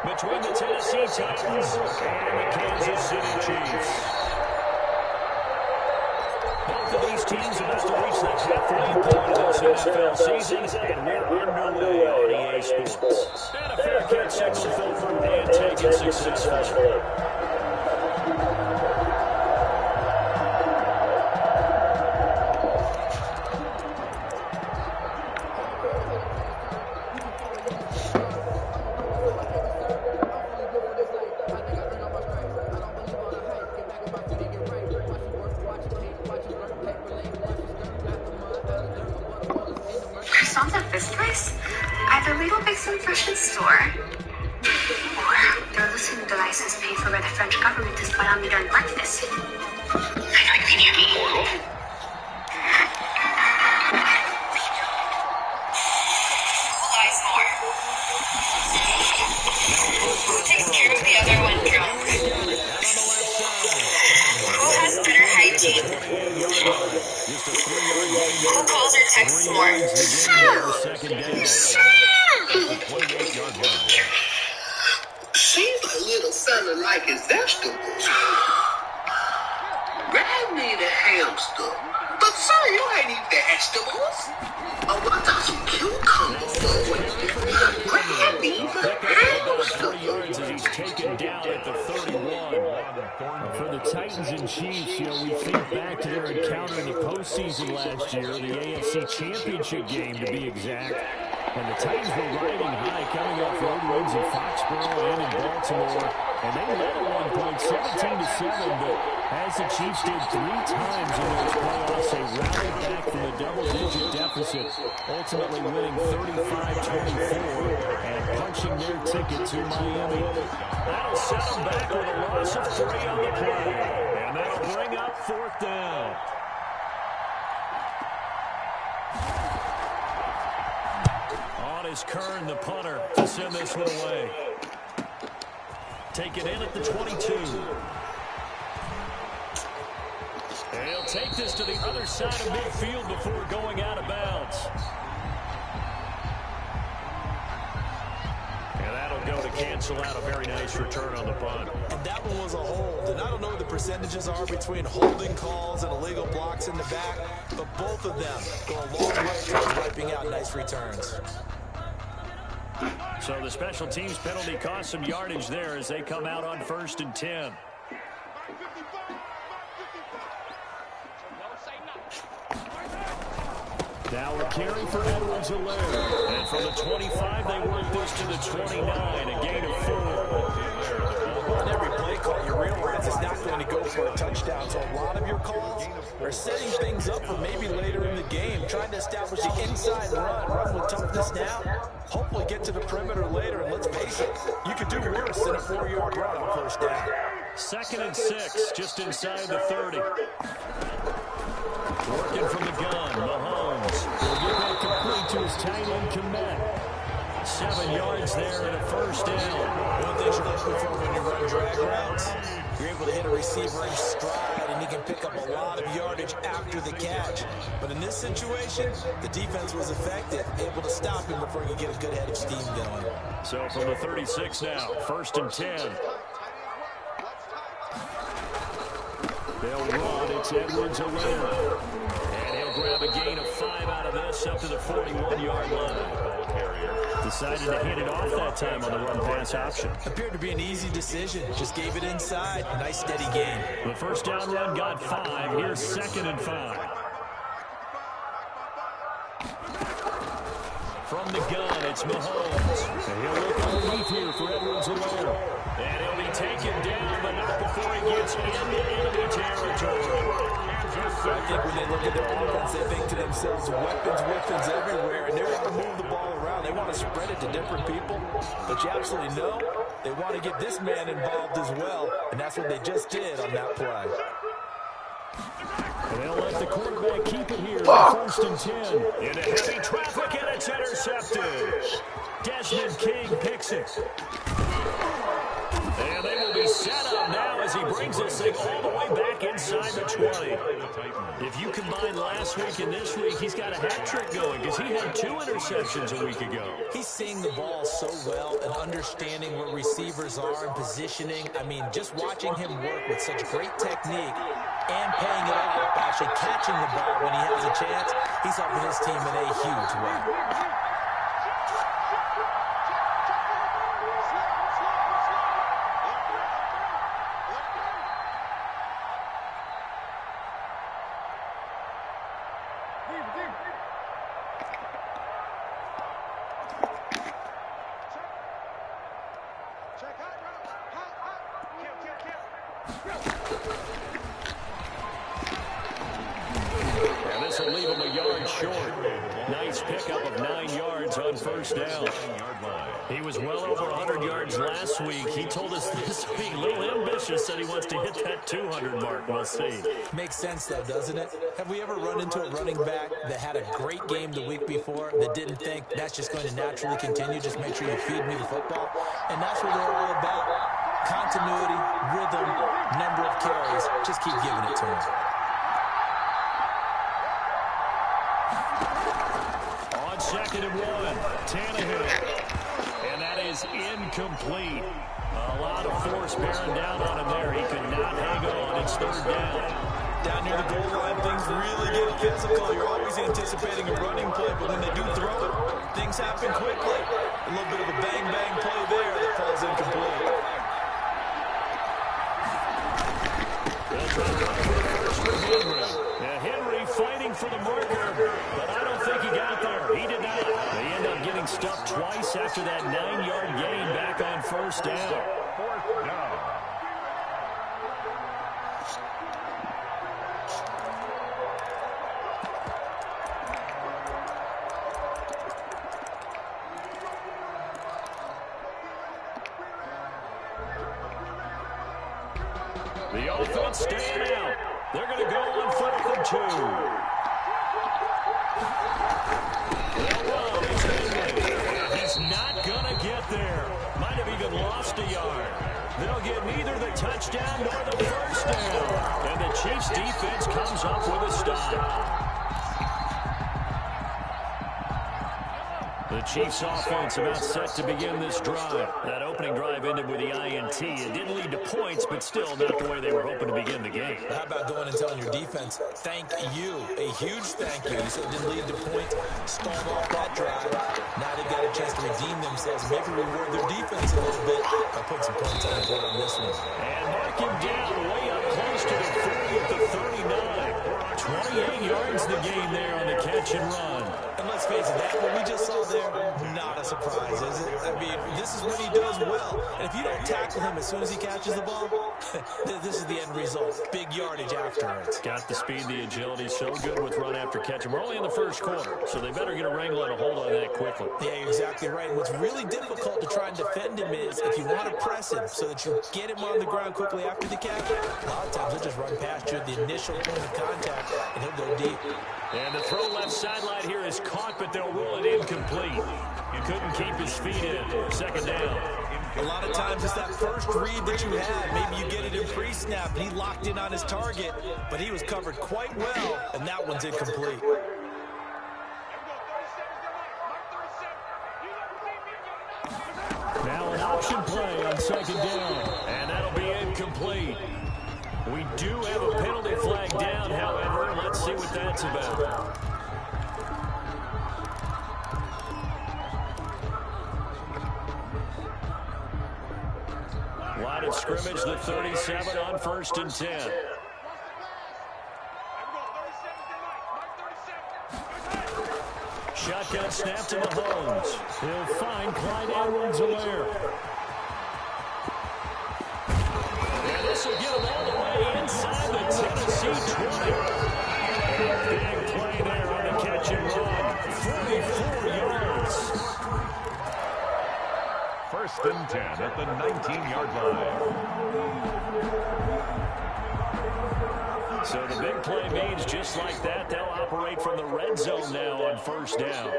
between the Tennessee Titans and the Kansas City Chiefs. Both of these teams about to reach the halfway point of this NFL season, and we're underway on EA Sports. And a fair catch signal filtered and taken successfully. Croissants at this place? Either Little Big and Fresh in store, or their listening devices paid for by the French government to spy on me during breakfast. I know you can hear me. Who lies more? Who takes care of the other when drunk? Who has better hygiene? Who calls or texts more? Seems like little fella like his vegetables. Grab me the hamster. But sir, you ain't eat vegetables. Oh, I got some cucumber for you. Grab me the hamster. Yards as he's taken down at the 31. For the Titans and Chiefs, we think back to their encounter in the postseason last year, the AFC Championship game to be exact. And the Titans were riding high, coming off road wins in Foxborough and in Baltimore. And they led at one point, 17-7, but as the Chiefs did 3 times in those playoffs, they rallied back from a double-digit deficit, ultimately winning 35-24 and punching their ticket to Miami. That'll set them back with a loss of 3 on the play. And that'll bring up 4th down. On is Kern, the punter, to send this one away. Take it in at the 22. And he'll take this to the other side of midfield before going out of bounds. And that'll go to cancel out a very nice return on the punt. And that one was a hold. And I don't know what the percentages are between holding calls and illegal blocks in the back, but both of them go a long way towards wiping out nice returns. So the special teams penalty cost some yardage there as they come out on 1st and 10. Now a carry for Edwards-Helaire. And from the 25, they work this to the 29, a gain of 4. On every play call, you realize it's not going to go for a touchdown. So a lot of your calls are setting things up for maybe later in the game, trying to establish the inside run with toughness now. Hopefully get to the perimeter later, and let's face it, you could do worse than a 4-yard run on 1st down. 2nd and 6, just inside the 30. Working from the gun, Mahomes will give that complete to his tight end, Kmet. 7 yards there and a 1st down. One thing you're looking for when you run drag routes, you're able to hit a receiver in stride, and he can pick up a lot of yardage after the catch. But in this situation, the defense was effective, able to stop him before he could get a good head of steam going. So from the 36 now, 1st and 10. They'll run. It's Edwards-Helaire. And he'll grab a gain of 5 out of this up to the 41-yard line. Decided to hit it off that time on the run-pass option. Appeared to be an easy decision. Just gave it inside. Nice, steady gain. The 1st down run got 5. Here's 2nd and 5. From the gun, it's Mahomes. And he'll look underneath here for Edwards-Helaire. And he'll be taken down, but not before he gets into enemy territory. I think when they look at their offense, they think to themselves, weapons everywhere, and they want to move the ball around. They want to spread it to different people. But you absolutely know they want to get this man involved as well, and that's what they just did on that play. And they'll let the quarterback keep it here. 1st and 10. Into heavy traffic, and it's intercepted. Desmond King picks it. And they will be set up now as as he brings this thing all the way back inside the 20. If you combine last week and this week, he's got a hat trick going because he had 2 interceptions a week ago. He's seeing the ball so well and understanding where receivers are and positioning. I mean, just watching him work with such great technique and paying it off by actually catching the ball when he has a chance, he's helping his team in a huge way. And this will leave him a yard short. Nice pickup of 9 yards on first down. He was well over 100 yards last week. He told us this week, a little ambitious, said he wants to hit that 200 mark. We'll see. Makes sense, though, doesn't it? Have we ever run into a running back that had a great game the week before that didn't think that's just going to naturally continue? Just make sure you feed me the football. And that's what they're all about. Continuity, rhythm, number of carries. Just keep giving it to him. On 2nd and 1, Tannehill. And that is incomplete. A lot of force bearing down on him there. He could not hang on. It's 3rd down. Down near the goal line, things really get physical. You're always anticipating a running play, but when they do throw it, things happen quickly. A little bit of a bang-bang play there that falls incomplete. Now Henry fighting for the marker, but I don't think he got there. He did not. They end up getting stuffed twice after that 9-yard gain back on 1st down. 4th down. The offense staying out. They're going to go on 4th and 2. They'll run. It's Henry. He's not going to get there. Might have even lost a yard. They'll get neither the touchdown nor the 1st down. And the Chiefs defense comes up with a stop. The Chiefs offense about set to begin this drive. That opening drive ended with the INT. It didn't lead to points, but still not the way they were hoping to begin the game. How about going and telling your defense, thank you, a huge thank you. You said it didn't lead to points, stalled off that drive. Now they've got a chance to redeem themselves, maybe reward their defense a little bit by putting some points on the board on this one. And mark him down way up close to the 30 at the 39. 28 yards the game there on the catch and run. And let's face it, that what we just saw there, not a surprise, is it? I mean, this is what he does well. And if you don't tackle him as soon as he catches the ball, this is the end result. Big yardage after it. Got the speed, the agility, so good with run after catch. And we're only in the 1st quarter, so they better get a wrangle and a hold on that quickly. Yeah, you're exactly right. And what's really difficult to try and defend him is if you want to press him so that you get him on the ground quickly after the catch, a lot of times he'll just run past you at the initial point of contact, and he'll go deep. And the throw left sideline here is caught, but they'll rule it incomplete. He couldn't keep his feet in. 2nd down. A lot of times it's that first read that you have. Maybe you get it in pre-snap. He locked in on his target, but he was covered quite well, and that one's incomplete. Now an option play on 2nd down, and that'll be incomplete. We do have a penalty flag down, however. Let's see what that's about. Line of scrimmage, the 37 on 1st and 10. Shotgun snap to Mahomes. He'll find Clyde Edwards-Helaire. And this will get him all the way inside the Tennessee 20. Big play there on the catch and run. 44 yards. 1st and 10 at the 19-yard line. So the big play means just like that, they'll operate from the red zone now on 1st down.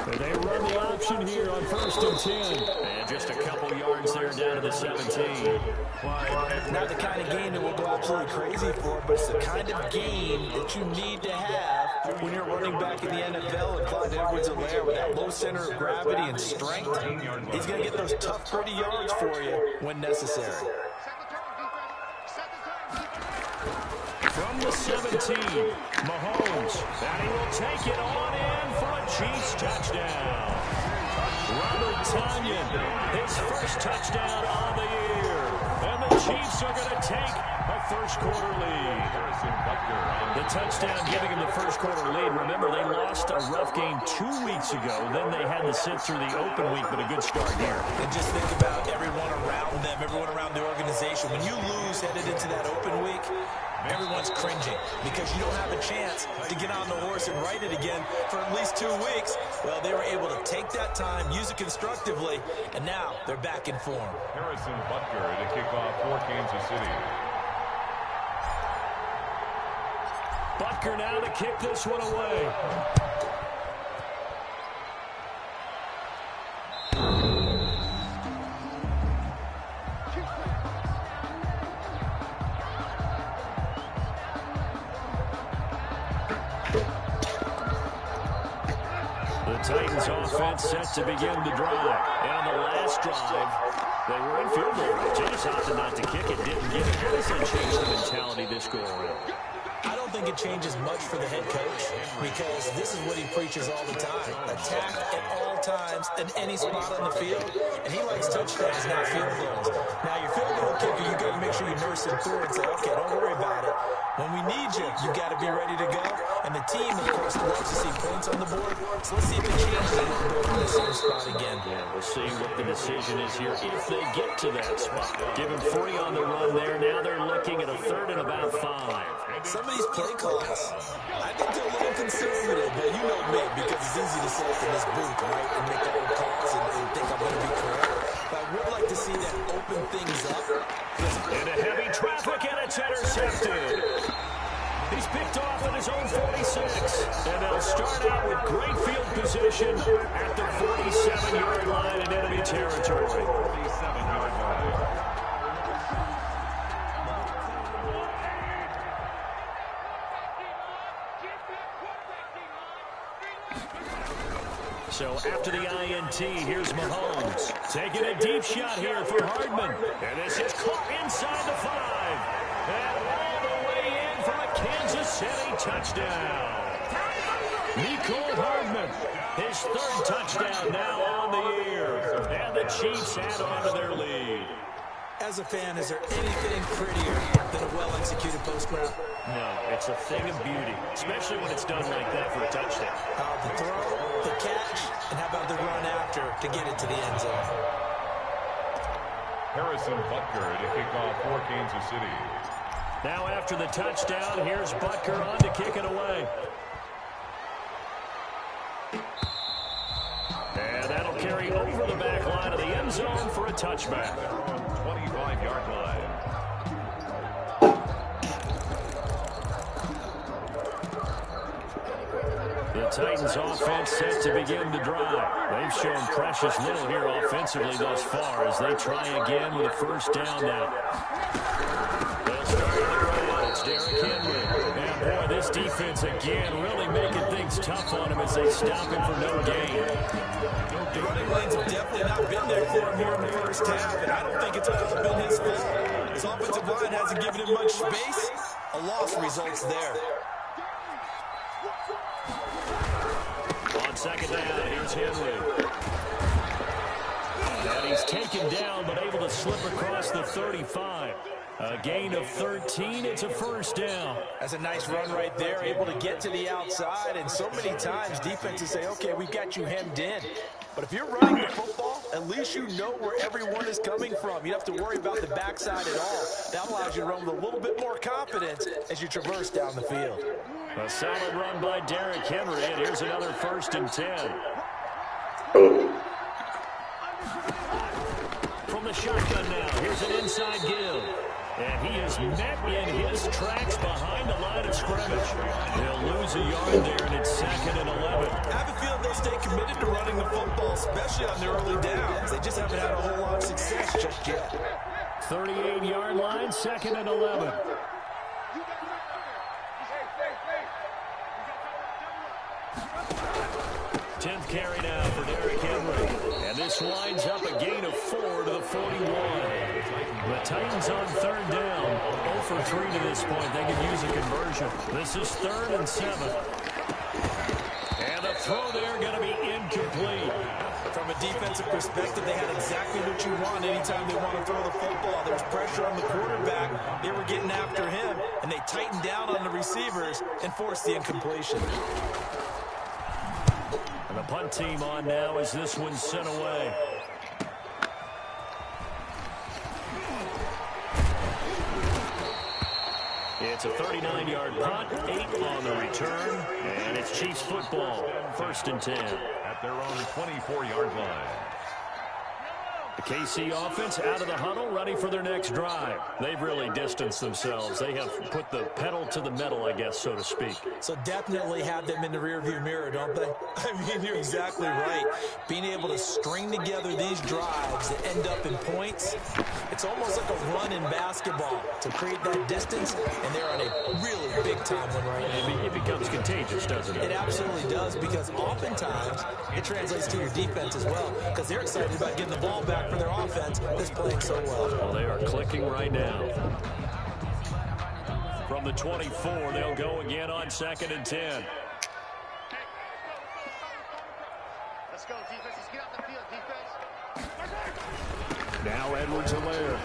They run the option here on 1st and 10. And just a couple yards there down to the 17. Well, not the kind of game that we'll go absolutely crazy for, but it's the kind of game that you need to have when you're running back in the NFL. And Clyde Edwards-Helaire, with that low center of gravity and strength, he's going to get those tough 30 yards for you when necessary. From the 17, Mahomes, and he will take it on in for a Chiefs touchdown. Robert Tonyan, his first touchdown on the year. And the Chiefs are going to take a first-quarter lead. The touchdown giving him the first-quarter lead. Remember, they lost a rough game 2 weeks ago. Then they had to sit through the open week, but a good start here. And just think about everyone around them, everyone around the organization. When you lose headed into that open week, everyone's cringing because you don't have a chance to get on the horse and ride it again for at least 2 weeks. Well, they were able to take that time, use it constructively, and now they're back in form. Harrison Butker to kick off for Kansas City. Butker now to kick this one away. Titans offense set to begin the drive. And on the last drive, they were in field goal range. They just opted not to kick it, didn't get it. How does that change the mentality this go around? I don't think it changes much for the head coach because this is what he preaches all the time. Attack at all times in any spot on the field. And he likes touchdowns, not field goals. Now, your field goal kicker, you got to make sure you nurse him through and say, okay, don't worry about it. When we need you, you got to be ready to go. And the team, of course, loves to see points on the board. So let's see if it changes a little bit from the same spot again. Yeah, we'll see what the decision is here if they get to that spot. Give him 3 on the run there. Now they're looking at a 3rd and about 5. Some of these play calls, I think they're a little conservative, but you know me, because it's easy to sit up in this booth, right, and make all the calls and think I'm going to be correct. But I would like to see them open things up. Into heavy traffic, and it's intercepted. He's picked off at his own 46. And they'll start out with great field position at the 47-yard line in enemy territory. 47-yard line. So after the INT, here's Mahomes. Taking a deep shot here for Hardman. And this is caught inside the 5. And all the way in for a Kansas City touchdown. Mecole Hardman, his 3rd touchdown now on the year. And the Chiefs add on to their lead. As a fan, is there anything prettier than a well-executed post route? No, it's a thing of beauty, especially when it's done like that for a touchdown. The throw, the catch, and how about the run after to get it to the end zone? Harrison Butker to kick off for Kansas City. Now after the touchdown, here's Butker on to kick it away. And that'll carry over the back line of the end zone for a touchback. 25-yard line. The Titans offense set to begin the drive. They've shown precious little here offensively thus far as they try again with a 1st down now. They'll start with the run. It's Derrick Henry. And boy, this defense again really making things tough on him as they stop him for no gain. The running lanes have definitely not been there for him here in the first half, and I don't think it's all been his fault. His offensive line hasn't given him much space. A loss results there. On 2nd down, here's Henry. And he's taken down, but able to slip across the 35. A gain of 13. It's a 1st down. That's a nice run right there, able to get to the outside. And so many times defenses say, okay, we've got you hemmed in. But if you're running the football, at least you know where everyone is coming from. You don't have to worry about the backside at all. That allows you to run with a little bit more confidence as you traverse down the field. A solid run by Derrick Henry, and here's another 1st and 10. From the shotgun now, here's an inside give. And he is met in his tracks behind the line of scrimmage. They'll lose a yard there, and it's 2nd and 11. I have a feeling they'll stay committed to running the football, especially on the early downs. They just haven't had a whole lot of success just yet. 38-yard line, 2nd and 11. Tenth carry now for Derrick Henry. And this winds up a gain of 4 to the 41. The Titans on 3rd down. 0 for 3 to this point. They could use a conversion. This is 3rd and 7. And the throw there going to be incomplete. From a defensive perspective, they had exactly what you want anytime they want to throw the football. There's pressure on the quarterback. They were getting after him, and they tightened down on the receivers and forced the incompletion. And the punt team on now as this one's sent away. It's a 39-yard punt, 8 on the return, and it's Chiefs football, 1st and 10. At their own 24-yard line. The KC offense out of the huddle, ready for their next drive. They've really distanced themselves. They have put the pedal to the metal, I guess, so to speak. So definitely have them in the rearview mirror, don't they? I mean, you're exactly right. Being able to string together these drives that end up in points, it's almost like a run in basketball to create that distance, and they're on a really big-time one right now. It becomes contagious, doesn't it? It absolutely does, because oftentimes it translates to your defense as well, because they're excited about getting the ball back for their offense that's playing so well. Well, they are clicking right now. From the 24, they'll go again on 2nd and 10. Let's go, defense. Let's get out the field, defense. Now Edwards-Helaire.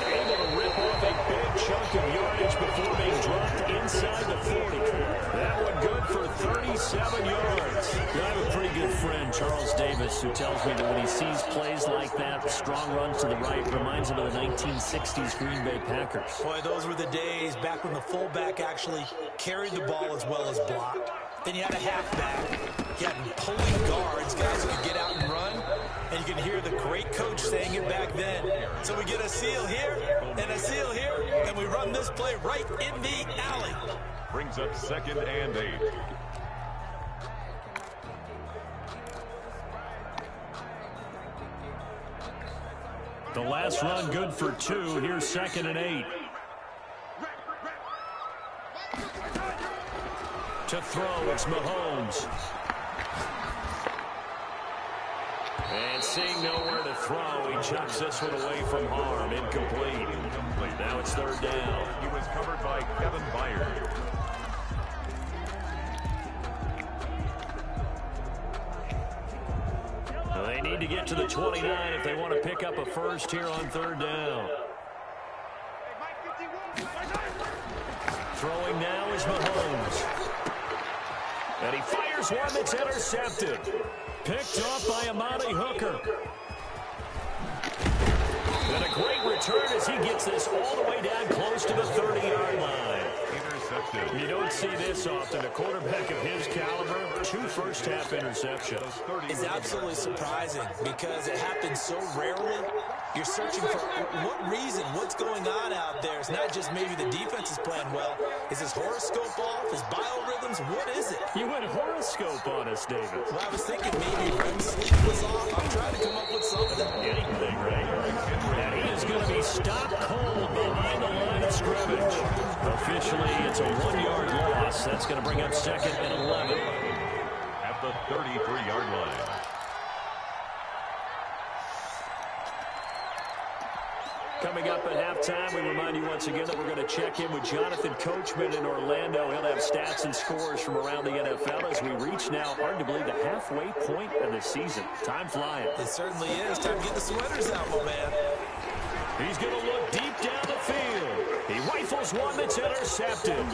Able to rip off a big chunk of yardage before being dropped inside the 40. That one good for 37 yards. I have a pretty good friend, Charles Davis, who tells me that when he sees plays like that, strong runs to the right, reminds him of the 1960s Green Bay Packers. Boy, those were the days back when the fullback actually carried the ball as well as blocked. Then you had a halfback. You had pulling guards, guys who could get out and run. And you can hear the great coach saying it back then. So we get a seal here and a seal here, and we run this play right in the alley. Brings up 2nd and 8. The last run good for 2. Here's 2nd and 8. To throw, it's Mahomes. And seeing nowhere to throw, he chucks this one away from harm. Incomplete. Now it's 3rd down. He was covered by Kevin Byard. They need to get to the 29 if they want to pick up a first here on 3rd down. Throwing now is Mahomes. And he fires one that's intercepted. Picked off by Amani Hooker. And a great return as he gets this all the way down close to the 30-yard line. Intercepted. You don't see this often. A quarterback of his caliber, 2 first-half interceptions. It's absolutely surprising because it happens so rarely. You're searching for what reason, what's going on out there. It's not just maybe the defense is playing well. Is his horoscope off? His biorhythms? What is it? You went horoscope on us, David. Well, I was thinking maybe REM sleep was off. I'm trying to come up with something. Anything, right? And he is going to be stopped cold behind the line of scrimmage. Officially, it's a 1-yard loss. That's going to bring up 2nd and 11. At the 33-yard line. Coming up at halftime, we remind you once again that we're going to check in with Jonathan Coachman in Orlando. He'll have stats and scores from around the NFL as we reach now, hard to believe, the halfway point of the season. Time flying. It certainly is. Time to get the sweaters out, my man. He's going to look deep down the field. He rifles one that's intercepted.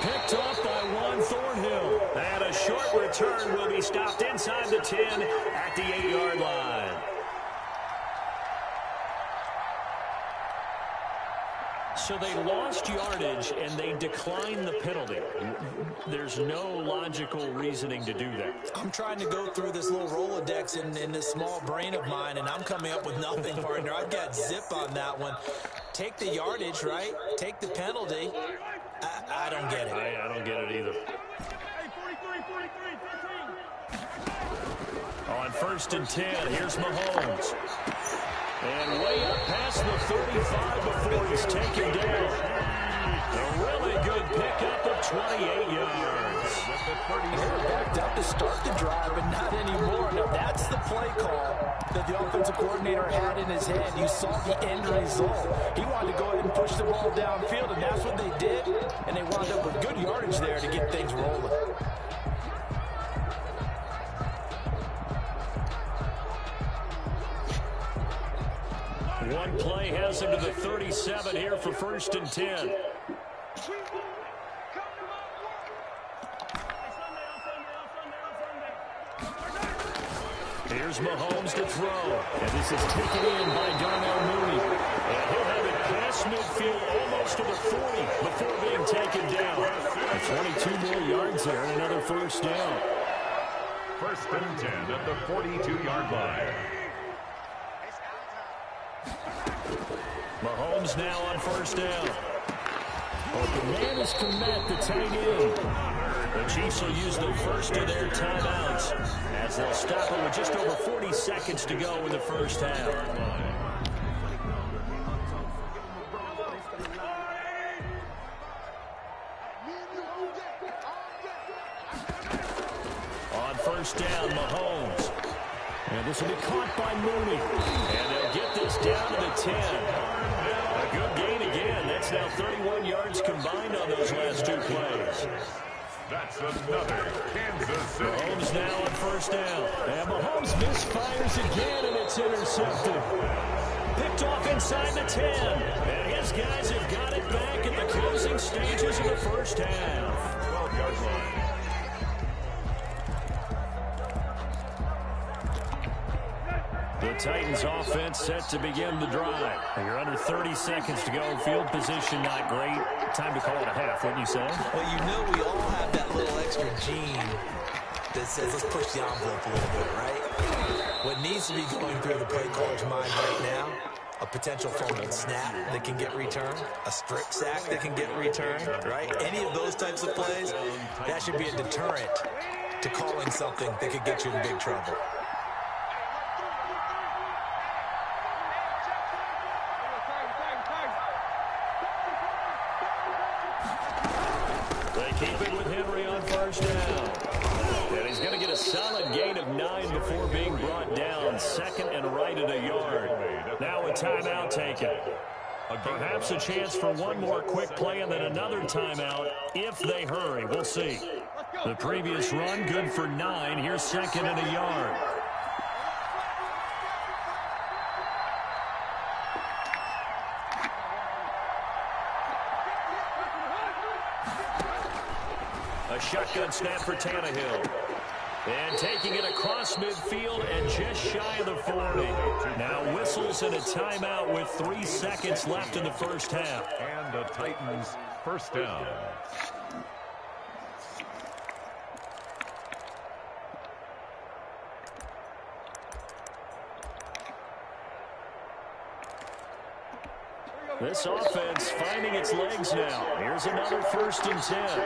Picked off by Juan Thornhill. And a short return will be stopped inside the 10 at the 8-yard line. So they lost yardage, and they declined the penalty. There's no logical reasoning to do that. I'm trying to go through this little Rolodex in this small brain of mine, and I'm coming up with nothing, partner. I've got zip on that one. Take the yardage, right? Take the penalty. I don't get it. I don't get it either. On 1st and 10, here's Mahomes. And way up past the 35 before he's taken down. A really good pickup of 28 yards. They were backed up to start the drive, but not anymore. Now, that's the play call that the offensive coordinator had in his head. You saw the end result. He wanted to go ahead and push the ball downfield, and that's what they did. And they wound up with good yardage there to get things rolling. One play has him to the 37 here for 1st and 10. Here's Mahomes to throw. And this is taken in by Darnell Mooney. And he'll have it past midfield almost to the 40 before being taken down. 22 more yards there and another 1st down. 1st and 10 at the 42-yard line. Mahomes now on 1st down. The man is Komet, the tight end. The Chiefs will use the first of their timeouts as they'll stop it with just over 40 seconds to go in the 1st half. On 1st down, Mahomes. And this will be caught by Mooney. And they'll get this down to the 10. A good gain again. That's now 31 yards combined on those last 2 plays. That's another Kansas City. Mahomes now on 1st down. And Mahomes misfires again, and it's intercepted. Picked off inside the 10. And his guys have got it back in the closing stages of the 1st half. 12-yard line. The Titans offense set to begin the drive. You're under 30 seconds to go. Field position not great. Time to call it a half, wouldn't you say? Well, you know we all have that little extra gene that says let's push the envelope a little bit, right? What needs to be going through the play caller's mind right now, a potential fumbled snap that can get returned, a strip sack that can get returned, right? Any of those types of plays, that should be a deterrent to calling something that could get you in big trouble. Keep it with Henry on 1st down. And he's going to get a solid gain of 9 before being brought down. 2nd and right at a yard. Now a timeout taken. Perhaps a chance for one more quick play and then another timeout if they hurry. We'll see. The previous run good for 9. Here's 2nd and a yard. A shotgun snap for Tannehill. And taking it across midfield and just shy of the 40. Now whistles and a timeout with 3 seconds left in the 1st half. And the Titans 1st down. This offense finding its legs now. Here's another 1st and 10.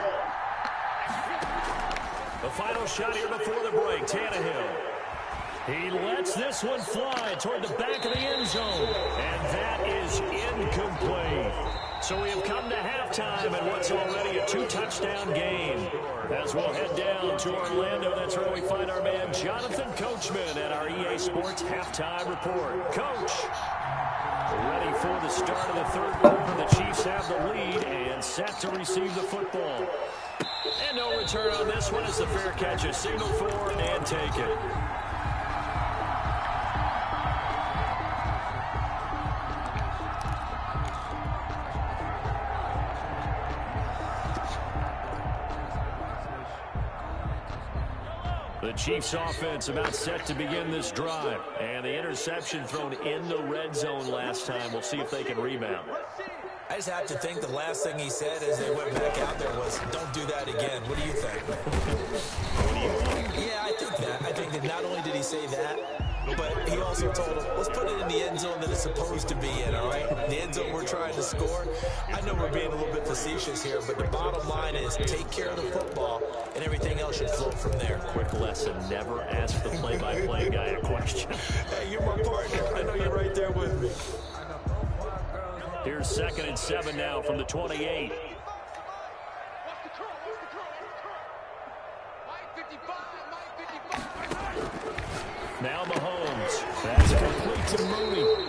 The final shot here before the break, Tannehill. He lets this one fly toward the back of the end zone. And that is incomplete. So we have come to halftime in what's already a 2-touchdown game. As we'll head down to Orlando, that's where we find our man Jonathan Coachman at our EA Sports Halftime Report. Coach, ready for the start of the 3rd quarter. The Chiefs have the lead and set to receive the football. And no return on this one as the fair catch is signaled for and taken. The Chiefs offense about set to begin this drive. And the interception thrown in the red zone last time. We'll see if they can rebound. I just have to think the last thing he said as they went back out there was, don't do that again. What do you think? Yeah, I think that. I think that not only did he say that, but he also told him, let's put it in the end zone that it's supposed to be in, all right? The end zone we're trying to score. I know we're being a little bit facetious here, but the bottom line is take care of the football, and everything else should flow from there. Quick lesson, never ask the play-by-play guy a question. Hey, you're my partner. I know you're right there with me. Here's 2nd and 7 now from the 28. Now Mahomes. That's complete to Mooney.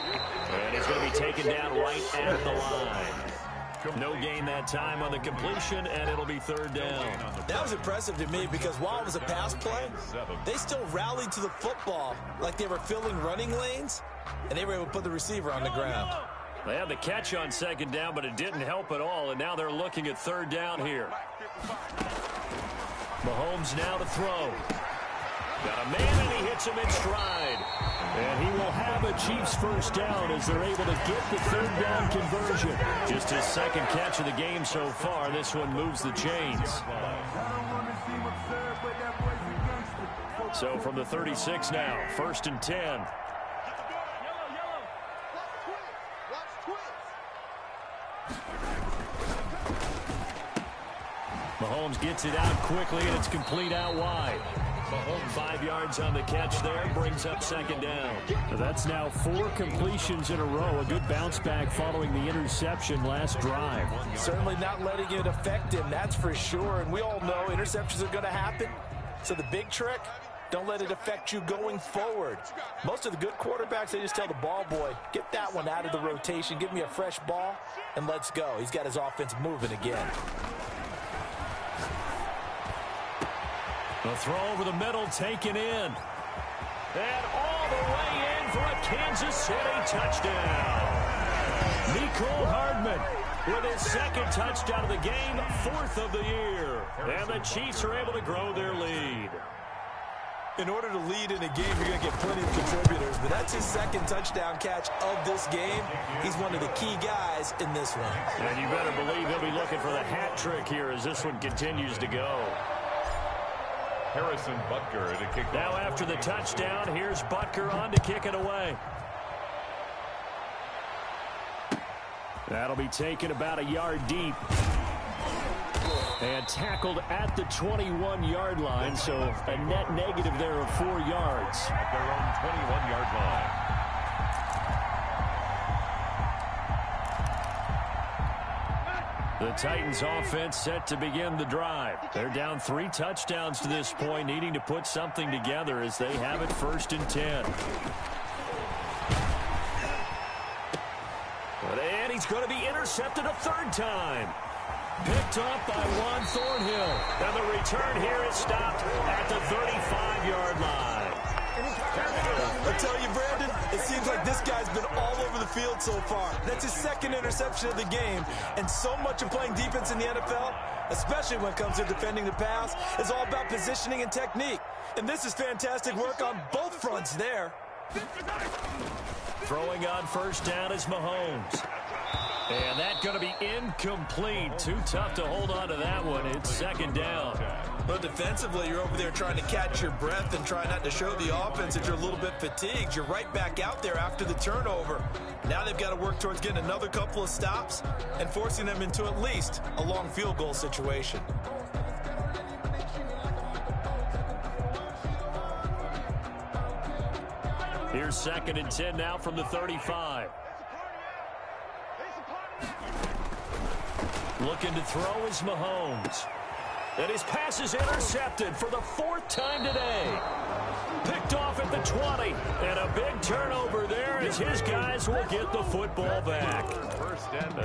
And he's going to be taken down right at the line. No gain that time on the completion, and it'll be 3rd down. That was impressive to me because while it was a pass play, they still rallied to the football like they were filling running lanes, and they were able to put the receiver on the ground. They had the catch on 2nd down, but it didn't help at all, and now they're looking at 3rd down here. Mahomes now to throw. Got a man, and he hits him in stride. And he will have a Chiefs 1st down as they're able to get the 3rd down conversion. Just his 2nd catch of the game so far. This one moves the chains. So from the 36 now, 1st and 10. Mahomes gets it out quickly, and it's complete out wide. Mahomes 5 yards on the catch there, brings up 2nd down. That's now 4 completions in a row. A good bounce back following the interception last drive. Certainly not letting it affect him, that's for sure. And we all know interceptions are going to happen. So the big trick, don't let it affect you going forward. Most of the good quarterbacks, they just tell the ball boy, get that one out of the rotation, give me a fresh ball, and let's go. He's got his offense moving again. The throw over the middle taken in. And all the way in for a Kansas City touchdown. Mecole Hardman with his 2nd touchdown of the game, 4th of the year. And the Chiefs are able to grow their lead. In order to lead in a game, you're going to get plenty of contributors, but that's his 2nd touchdown catch of this game. He's one of the key guys in this one. And you better believe he'll be looking for the hat trick here as this one continues to go. Harrison Butker to kick off. Now after the touchdown, here's Butker on to kick it away. That'll be taken about a yard deep. And tackled at the 21-yard line, so a net negative there of 4 yards. At their own 21-yard line. The Titans offense set to begin the drive. They're down 3 touchdowns to this point, needing to put something together as they have it 1st and 10. And he's going to be intercepted a 3rd time. Picked up by Juan Thornhill. And the return here is stopped at the 35-yard line. I tell you, Brandon, it seems like this guy's been all over the field so far. That's his 2nd interception of the game. And so much of playing defense in the NFL, especially when it comes to defending the pass, is all about positioning and technique. And this is fantastic work on both fronts there. Throwing on 1st down is Mahomes. And that's going to be incomplete. Too tough to hold on to that one. It's 2nd down. But defensively, you're over there trying to catch your breath and try not to show the offense that you're a little bit fatigued. You're right back out there after the turnover. Now they've got to work towards getting another couple of stops and forcing them into at least a long field goal situation. Here's 2nd and 10 now from the 35. Looking to throw is Mahomes. And his pass is intercepted for the 4th time today. Picked off at the 20. And a big turnover there as his guys will get the football back.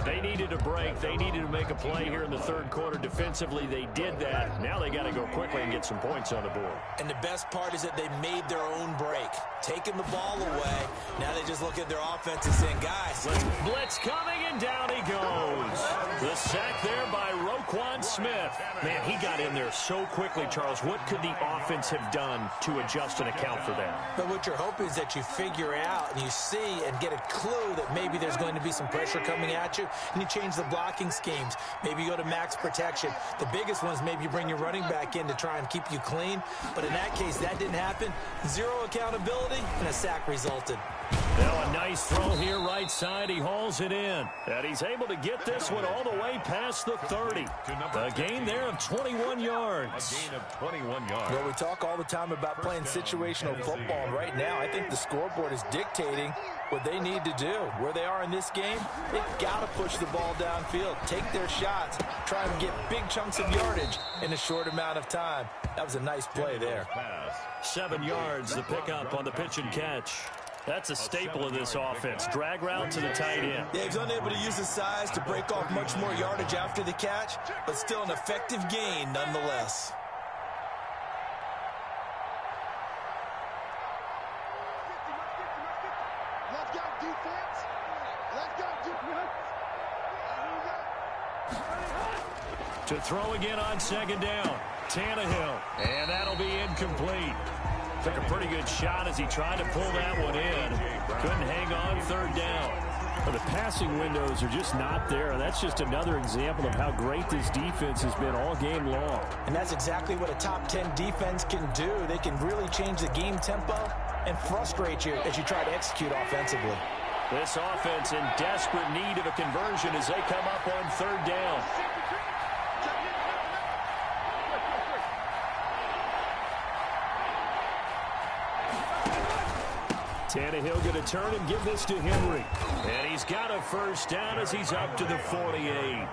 They needed a break. They needed to make a play here in the 3rd quarter. Defensively, they did that. Now they got to go quickly and get some points on the board. And the best part is that they made their own break. Taking the ball away. Now they just look at their offense and saying, guys, blitz coming, and down he goes. The sack there by Roquan Roquan Smith. Man, he got in there so quickly, Charles. What could the offense have done to adjust and account for that? But what you're hoping is that you figure out and you see and get a clue that maybe there's going to be some pressure coming at you, and you change the blocking schemes. Maybe you go to max protection. The biggest one is maybe you bring your running back in to try and keep you clean. But in that case, that didn't happen. Zero accountability, and a sack resulted. Now a nice throw here right side. He hauls it in. And he's able to get this one all the way past the 30. A gain there of 21 yards. A gain of 21 yards. Well, we talk all the time about playing situational football. And right now, I think the scoreboard is dictating what they need to do. Where they are in this game, they've got to push the ball downfield, take their shots, try and get big chunks of yardage in a short amount of time. That was a nice play there. 7 yards, the pickup on the pitch and catch. That's a staple of this offense. Drag route to the tight end. Yeah, he's unable to use his size to break off much more yardage after the catch, but still an effective gain nonetheless. Let's go, defense. Let's go, defense. To throw again on second down. Tannehill. And that'll be incomplete. Took a pretty good shot as he tried to pull that one in. Couldn't hang on third down. Well, the passing windows are just not there. That's just another example of how great this defense has been all game long. And that's exactly what a top 10 defense can do. They can really change the game tempo and frustrate you as you try to execute offensively. This offense in desperate need of a conversion as they come up on third down. Tannehill going to turn and give this to Henry. And he's got a first down as he's up to the 48.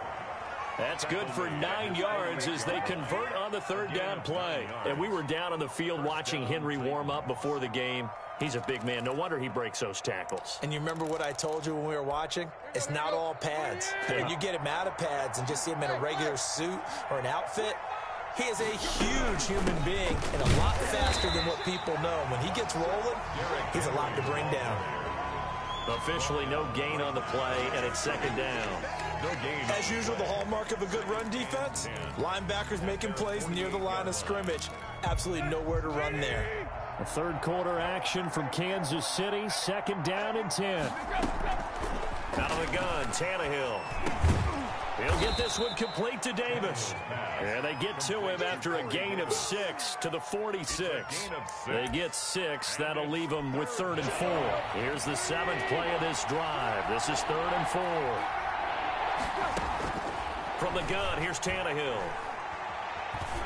That's good for 9 yards as they convert on the third down play. And we were down on the field watching Henry warm up before the game. He's a big man. No wonder he breaks those tackles. And you remember what I told you when we were watching? It's not all pads. When you get him out of pads and just see him in a regular suit or an outfit, he is a huge human being and a lot faster than what people know. When he gets rolling, he's a lot to bring down. Officially no gain on the play, and it's second down. No gain. As usual, the hallmark of a good run defense, linebackers making plays near the line of scrimmage. Absolutely nowhere to run there. A third quarter action from Kansas City, second down and 10. Out of the gun, Tannehill. He'll get this one complete to Davis. And they get to him after a gain of 6 to the 46. They get 6. That'll leave them with 3rd and 4. Here's the 7th play of this drive. This is 3rd and 4. From the gun, here's Tannehill.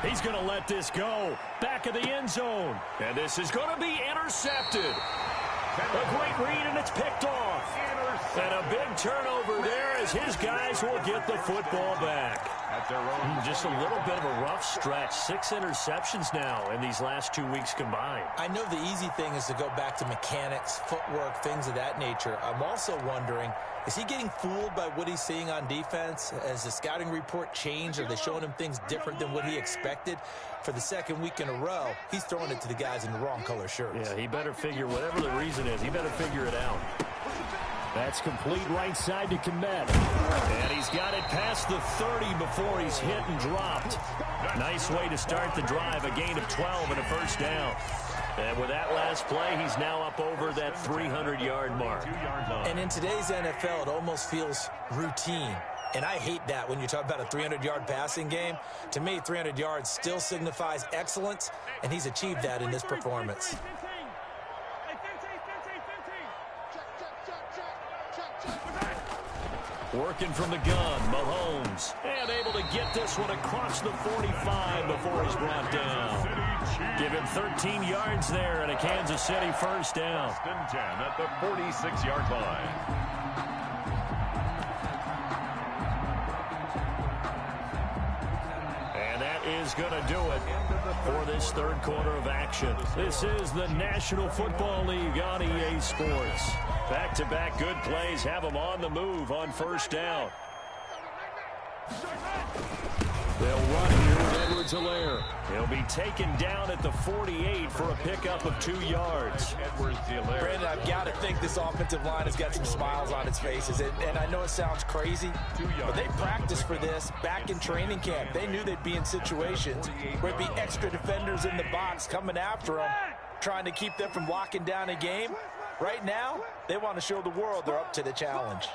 He's going to let this go. Back of the end zone. And this is going to be intercepted. A great read, and it's picked off. And a big turnover there as his guys will get the football back. Just a little bit of a rough stretch. 6 interceptions now in these last 2 weeks combined. I know the easy thing is to go back to mechanics, footwork, things of that nature. I'm also wondering, is he getting fooled by what he's seeing on defense? Has the scouting report changed? Are they showing him things different than what he expected? For the second week in a row, he's throwing it to the guys in the wrong color shirts. Yeah, he better figure, whatever the reason is, he better figure it out. That's complete right side to Kmet. And he's got it past the 30 before he's hit and dropped. Nice way to start the drive. A gain of 12 and a first down. And with that last play, he's now up over that 300-yard mark. And in today's NFL, it almost feels routine. And I hate that when you talk about a 300-yard passing game. To me, 300 yards still signifies excellence, and he's achieved that in this performance. Working from the gun, Mahomes. And able to get this one across the 45 before he's brought down. Give him 13 yards there and a Kansas City first down. 10 at the 46-yard line. And that is going to do it for this third quarter of action. This is the National Football League on EA Sports. Back-to-back good plays have them on the move on first down. They'll run here with Edwards-Helaire. He'll be taken down at the 48 for a pickup of 2 yards. Brandon, I've got to think this offensive line has got some smiles on its faces. And I know it sounds crazy, but they practiced for this back in training camp. They knew they'd be in situations where it'd be extra defenders in the box coming after them, trying to keep them from locking down a game. Right now, they want to show the world they're up to the challenge.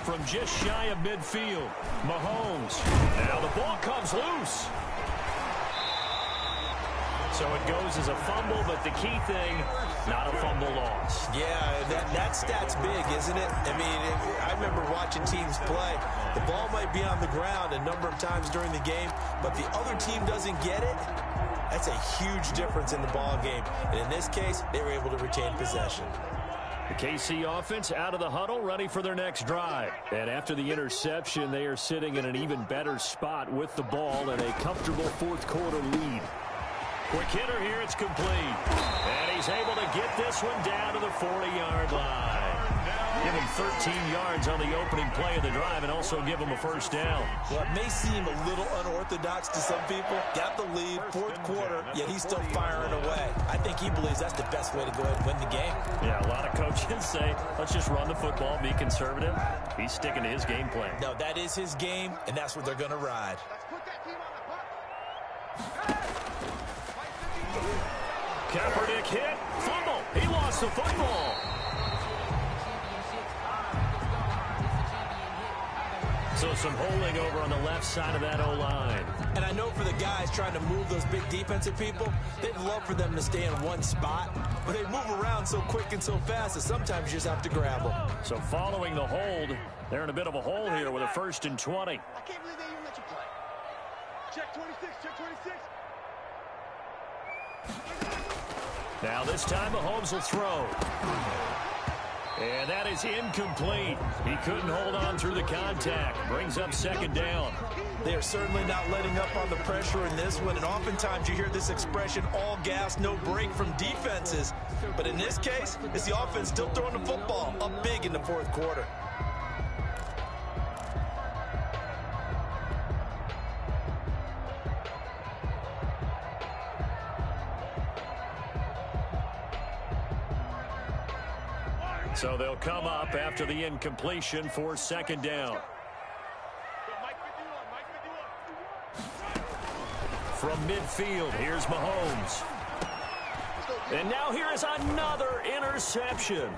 From just shy of midfield, Mahomes. Now the ball comes loose. So it goes as a fumble, but the key thing, not a fumble loss. Yeah, that stat's big, isn't it? I mean, I remember watching teams play. The ball might be on the ground a number of times during the game, but the other team doesn't get it. That's a huge difference in the ball game. And in this case, they were able to retain possession. The KC offense out of the huddle, ready for their next drive. And after the interception, they are sitting in an even better spot with the ball and a comfortable fourth-quarter lead. Quick hitter here, it's complete. And he's able to get this one down to the 40-yard line. Give him 13 yards on the opening play of the drive and also give him a first down. Well, it may seem a little unorthodox to some people. Got the lead, fourth quarter, yet he's still firing away. I think he believes that's the best way to go ahead and win the game. Yeah, a lot of coaches say, let's just run the football, be conservative. He's sticking to his game plan. No, that is his game, and that's what they're going to ride. Kaepernick hit, fumble. He lost the football. So some holding over on the left side of that O-line. And I know for the guys trying to move those big defensive people, they'd love for them to stay in one spot. But they move around so quick and so fast that sometimes you just have to grab them. So following the hold, they're in a bit of a hole here with a 1st and 20. I can't believe they even let you play. Check 26, check 26. Now this time Mahomes will throw. And that is incomplete. He couldn't hold on through the contact. Brings up 2nd down. They are certainly not letting up on the pressure in this one. And oftentimes you hear this expression, all gas, no break from defenses. But in this case, it's the offense still throwing the football up big in the fourth quarter. So they'll come up after the incompletion for 2nd down. From midfield, here's Mahomes. And now here is another interception.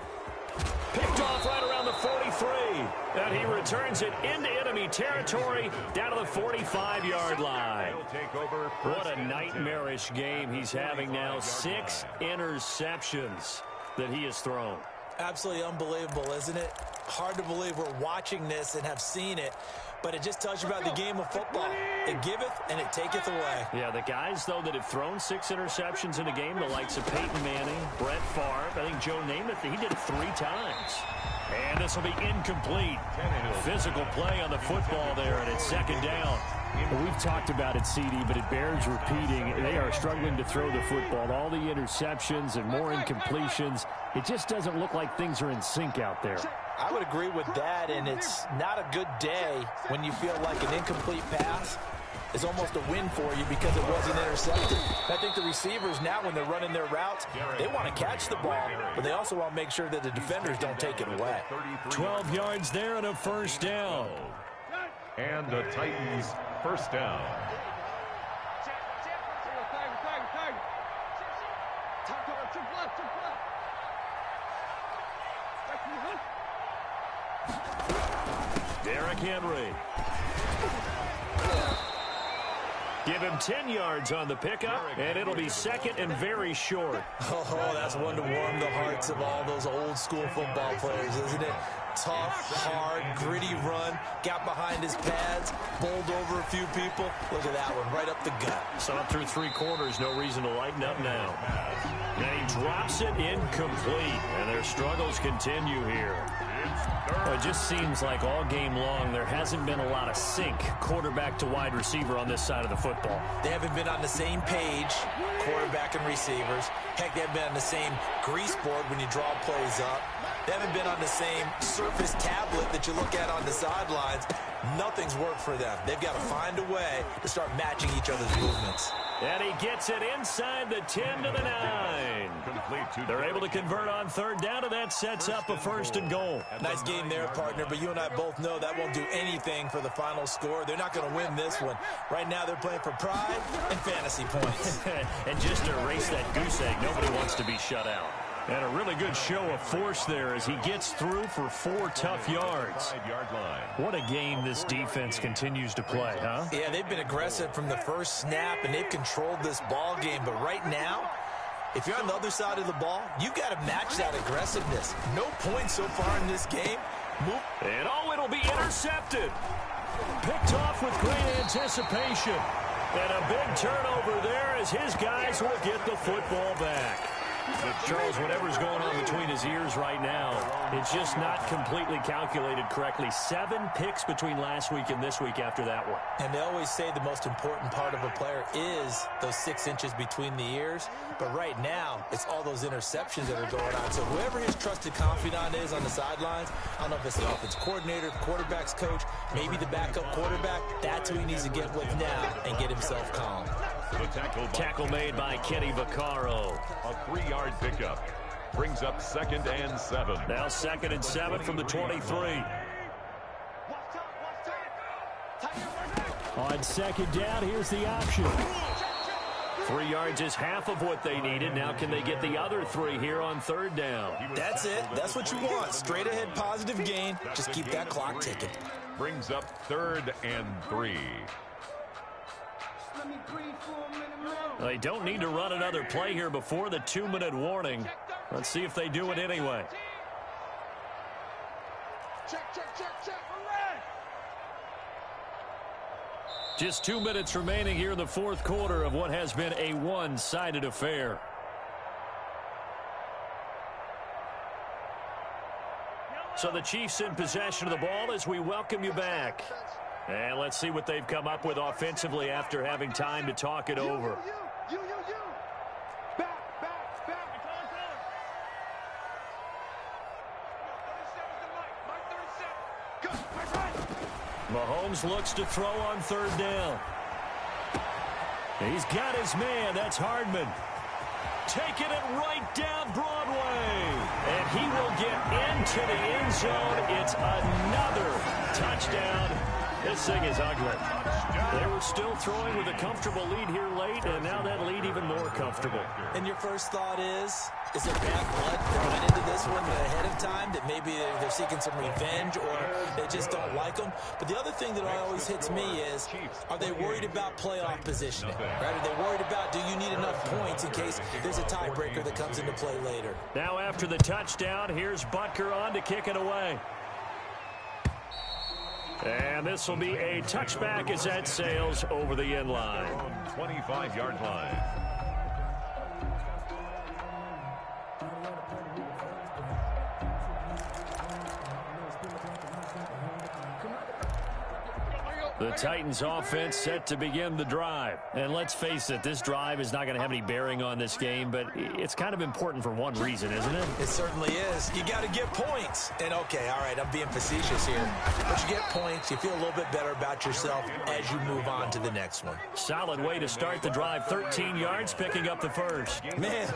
Picked off right around the 43. And he returns it into enemy territory down to the 45-yard line. What a nightmarish game he's having now. 6 interceptions that he has thrown. Absolutely unbelievable, isn't it? Hard to believe we're watching this and have seen it, but it just tells you about the game of football. It giveth and it taketh away. Yeah, the guys, though, that have thrown 6 interceptions in a game, the likes of Peyton Manning, Brett Favre, I think Joe Namath, he did it 3 times. And this will be incomplete. Physical play on the football there, and it's 2nd down. Well, we've talked about it, CD, but it bears repeating. They are struggling to throw the football. All the interceptions and more incompletions. It just doesn't look like things are in sync out there. I would agree with that, and it's not a good day when you feel like an incomplete pass is almost a win for you because it wasn't intercepted. I think the receivers now, when they're running their routes, they want to catch the ball, but they also want to make sure that the defenders don't take it away. 12 yards there and a 1st down. And the Titans' 1st down. Derrick Henry. Give him 10 yards on the pickup, and it'll be 2nd and very short. Oh, that's one to warm the hearts of all those old-school football players, isn't it? Tough, hard, gritty run, got behind his pads, bowled over a few people. Look at that one, right up the gut. So up through 3 quarters, no reason to lighten up now. And he drops it incomplete, and their struggles continue here. Well, it just seems like all game long there hasn't been a lot of sync quarterback to wide receiver on this side of the football. They haven't been on the same page, quarterback and receivers. Heck, they haven't been on the same grease board when you draw plays up. They haven't been on the same Surface tablet that you look at on the sidelines. Nothing's worked for them. They've got to find a way to start matching each other's movements. And he gets it inside the 10 to the 9. They're able to convert on third down, and that sets up a 1st and goal. Nice game there, partner, but you and I both know that won't do anything for the final score. They're not going to win this one. Right now, they're playing for pride and fantasy points. And just to erase that goose egg, nobody wants to be shut out. And a really good show of force there as he gets through for 4 tough yards. What a game this defense continues to play, huh? Yeah, they've been aggressive from the first snap, and they've controlled this ball game. But right now, if you're on the other side of the ball, you got to match that aggressiveness. No points so far in this game. And it'll be intercepted. Picked off with great anticipation. And a big turnover there as his guys will get the football back. Charles, whatever's going on between his ears right now, it's just not completely calculated correctly. 7 picks between last week and this week after that one. And they always say the most important part of a player is those 6 inches between the ears. But right now, it's all those interceptions that are going on. So whoever his trusted confidant is on the sidelines, I don't know if it's the offense coordinator, the quarterback's coach, maybe the backup quarterback, that's who he needs to get with now and get himself calm. Tackle made by Kenny Vaccaro. A 3-yard pickup. Brings up 2nd and 7. Now 2nd and 7 from the 23. On 2nd down, here's the option. 3 yards is half of what they needed. Now can they get the other 3 here on 3rd down? That's it. That's what you want. Straight ahead positive gain. Just keep that clock ticking. Brings up 3rd and 3. They don't need to run another play here before the 2-minute warning. Let's see if they do it anyway. Just 2 minutes remaining here in the 4th quarter of what has been a one-sided affair. So the Chiefs in possession of the ball as we welcome you back. And let's see what they've come up with offensively after having time to talk it over. Mahomes looks to throw on 3rd down. He's got his man. That's Hardman. Taking it right down Broadway. And he will get into the end zone. It's another touchdown. This thing is ugly. They were still throwing with a comfortable lead here late, and now that lead even more comfortable. And your first thought is there bad blood that went into this one ahead of time, that maybe they're seeking some revenge or they just don't like them? But the other thing that always hits me is, are they worried about playoff positioning? Right? Are they worried about, do you need enough points in case there's a tiebreaker that comes into play later? Now after the touchdown, here's Butker on to kick it away. And this will be a touchback as that sails over the end line. 25-yard line. The Titans offense set to begin the drive. And let's face it, this drive is not going to have any bearing on this game, but it's kind of important for one reason, isn't it? It certainly is. You got to get points. And okay, all right, I'm being facetious here. But you get points, you feel a little bit better about yourself as you move on to the next one. Solid way to start the drive. 13 yards, picking up the first. Man,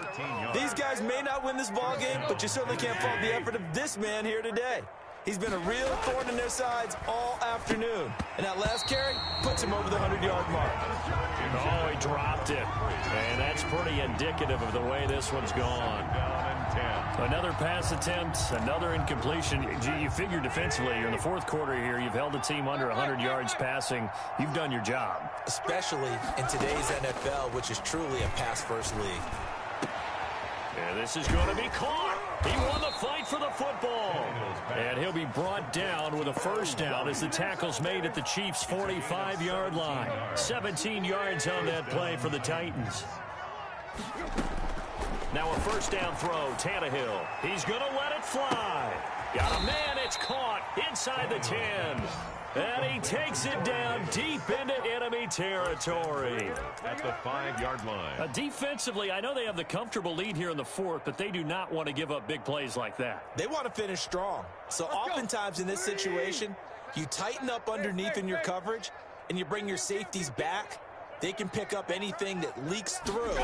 these guys may not win this ball game, but you certainly can't fault the effort of this man here today. He's been a real thorn in their sides all afternoon. And that last carry puts him over the 100-yard mark. Oh, he dropped it. And that's pretty indicative of the way this one's gone. Another pass attempt, another incompletion. You figure defensively, you're in the 4th quarter here. You've held the team under 100 yards passing. You've done your job. Especially in today's NFL, which is truly a pass-first league. And this is going to be caught. He won the fight for the football. And he'll be brought down with a first down as the tackle's made at the Chiefs' 45-yard line. 17 yards on that play for the Titans. Now a first down throw, Tannehill. He's going to let it fly. Got a man, it's caught inside the 10. And he takes it down deep into enemy territory. At the 5-yard line. Defensively, I know they have the comfortable lead here in the fourth, but they do not want to give up big plays like that. They want to finish strong. So oftentimes in this situation, you tighten up underneath in your coverage, and you bring your safeties back. They can pick up anything that leaks through.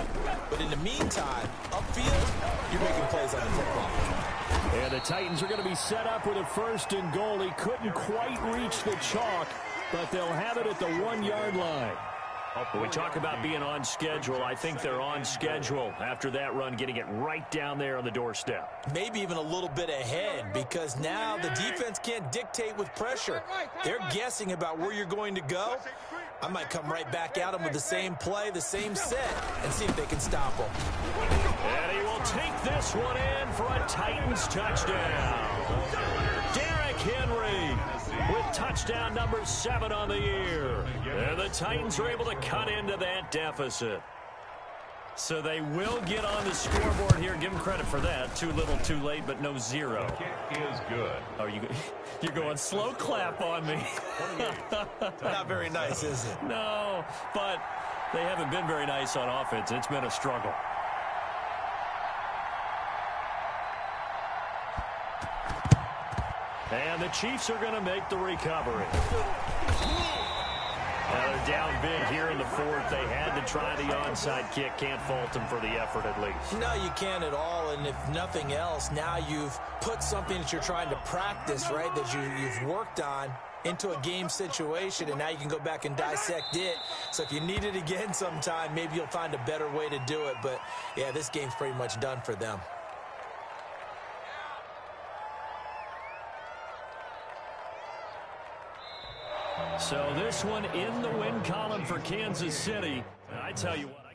But in the meantime, upfield, you're making plays on the football. And the Titans are going to be set up with a 1st and goal. He couldn't quite reach the chalk, but they'll have it at the 1-yard line. When we talk about being on schedule, I think they're on schedule after that run, getting it right down there on the doorstep. Maybe even a little bit ahead, because now the defense can't dictate with pressure. They're guessing about where you're going to go. I might come right back at them with the same play, the same set, and see if they can stop them. And he will take this one in for a Titans touchdown. Derrick Henry with touchdown number 7 on the year. And the Titans are able to cut into that deficit. So they will get on the scoreboard here. Give them credit for that. Too little, too late, but no 0. Kick is good. Oh, you're going slow clap on me. Not very nice, is it? No, but they haven't been very nice on offense. It's been a struggle. And the Chiefs are going to make the recovery. Now they're down big here in the fourth. They had to try the onside kick. Can't fault them for the effort at least. No, you can't at all. And if nothing else, now you've put something that you're trying to practice, right, that you've worked on into a game situation, and now you can go back and dissect it. So if you need it again sometime, maybe you'll find a better way to do it. But, yeah, this game's pretty much done for them. So this one in the win column for Kansas City. I tell you what.